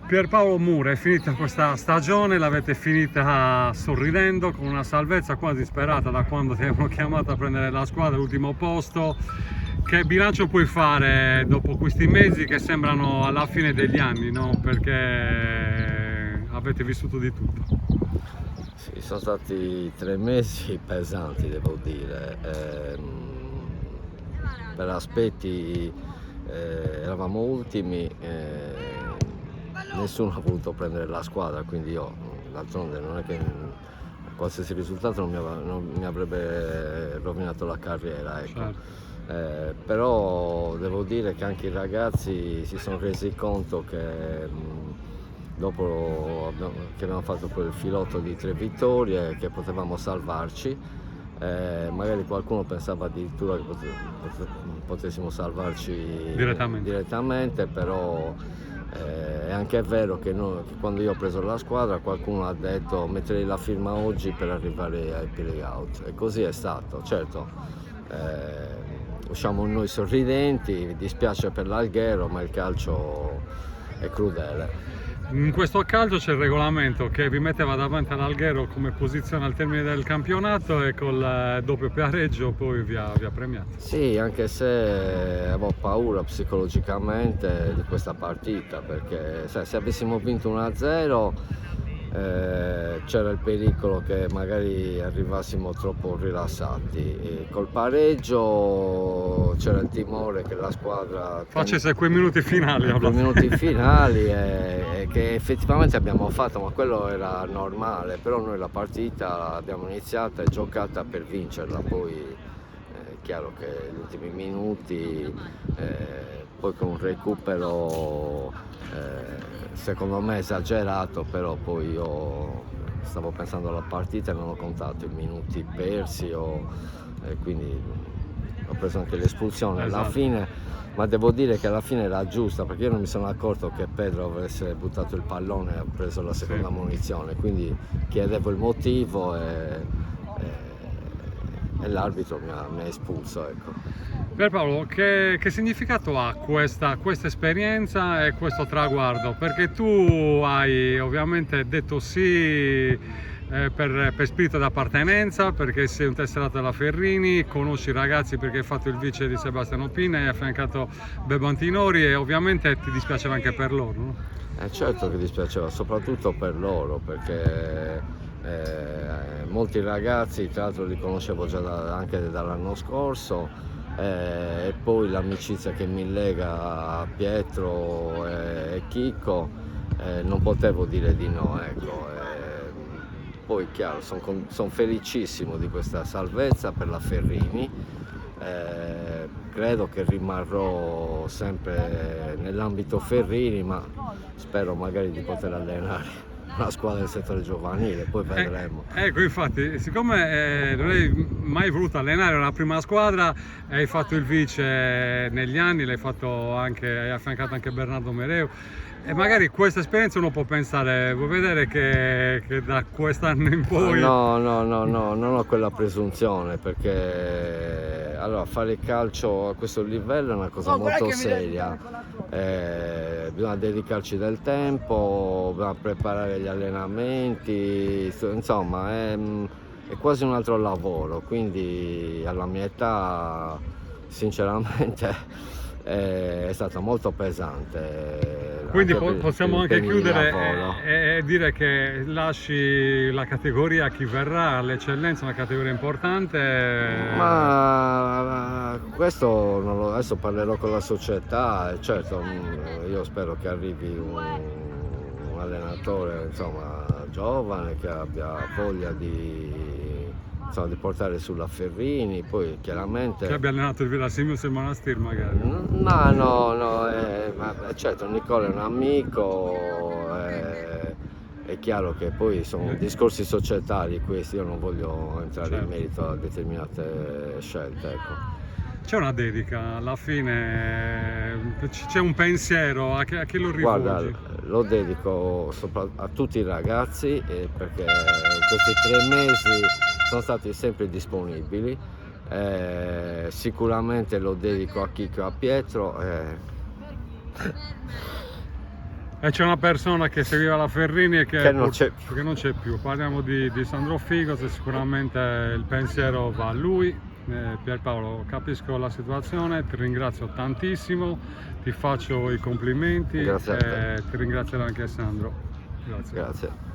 Pierpaolo Mura, è finita questa stagione, l'avete finita sorridendo con una salvezza quasi sperata da quando ti avevano chiamato a prendere la squadra all'ultimo posto. Che bilancio puoi fare dopo questi mesi che sembrano alla fine degli anni, no? Perché avete vissuto di tutto. Sì, sono stati 3 mesi pesanti, devo dire. Per aspetti eravamo ultimi, nessuno ha voluto prendere la squadra, quindi io, d'altronde, non è che qualsiasi risultato non mi avrebbe rovinato la carriera, ecco. Certo. Però devo dire che anche i ragazzi si sono resi conto che dopo che abbiamo fatto quel filotto di 3 vittorie che potevamo salvarci. Magari qualcuno pensava addirittura che potessimo salvarci direttamente, però è anche vero che quando io ho preso la squadra qualcuno ha detto metterei la firma oggi per arrivare ai play-out, e così è stato. Certo, usciamo noi sorridenti, mi dispiace per l'Alghero, ma il calcio è crudele. In questo calcio c'è il regolamento che vi metteva davanti all'Alghero come posizione al termine del campionato e col doppio pareggio poi vi ha premiato. Sì, anche se avevo paura psicologicamente di questa partita, perché se avessimo vinto 1-0 c'era il pericolo che magari arrivassimo troppo rilassati, e col pareggio c'era il timore che la squadra facesse quei minuti finali, e che effettivamente abbiamo fatto, ma quello era normale. Però noi la partita l'abbiamo iniziata e giocata per vincerla, poi è chiaro che gli ultimi minuti, poi con un recupero secondo me esagerato, però poi io stavo pensando alla partita e non ho contato i minuti persi, quindi ho preso anche l'espulsione alla fine, ma devo dire che alla fine era giusta, perché io non mi sono accorto che Pedro avesse buttato il pallone e ha preso la seconda munizione, quindi chiedevo il motivo e l'arbitro mi ha espulso, ecco. Pierpaolo, che significato ha questa esperienza e questo traguardo? Perché tu hai ovviamente detto sì per spirito d'appartenenza, perché sei un tesserato della Ferrini, conosci i ragazzi perché hai fatto il vice di Sebastiano Pina, hai affiancato Beppe Antinori e ovviamente ti dispiaceva anche per loro, no? Certo che dispiaceva, soprattutto per loro, perché molti ragazzi, tra l'altro, li conoscevo già anche dall'anno scorso. E poi l'amicizia che mi lega a Pietro e Chicco, non potevo dire di no, ecco. Poi chiaro, sono felicissimo di questa salvezza per la Ferrini, credo che rimarrò sempre nell'ambito Ferrini, ma spero magari di poter allenare una squadra del settore giovanile, poi vedremo. Ecco, infatti, siccome non hai mai voluto allenare una prima squadra, hai fatto il vice negli anni, hai affiancato anche Bernardo Mereu, e magari questa esperienza uno può pensare, vuoi vedere che da quest'anno in poi... No, non ho quella presunzione, perché allora fare il calcio a questo livello è una cosa molto seria. Bisogna dedicarci del tempo, bisogna preparare gli allenamenti, insomma è quasi un altro lavoro, quindi alla mia età sinceramente è stato molto pesante. Quindi possiamo anche chiudere e dire che lasci la categoria a chi verrà, l'eccellenza è una categoria importante. Ma questo non lo, adesso parlerò con la società, e certo io spero che arrivi un allenatore, insomma, giovane, che abbia voglia di portare sulla Ferrini, poi chiaramente... Che abbia allenato il Villasimius e il Monastir magari? Ma no, certo, Nicola è un amico, è chiaro che poi sono discorsi societari questi, io non voglio entrare in merito a determinate scelte, ecco. C'è una dedica, alla fine c'è un pensiero, a chi lo rivolgi? Guarda, lo dedico a tutti i ragazzi, perché in questi 3 mesi sono stati sempre disponibili. Sicuramente lo dedico a Chicco e a Pietro. E c'è una persona che seguiva la Ferrini e Che non c'è che non c'è più. Parliamo di Sandro Figos e sicuramente il pensiero va a lui. Pierpaolo, capisco la situazione, ti ringrazio tantissimo, ti faccio i complimenti Grazie a te. e ti ringrazierà anche Sandro. Grazie. Grazie.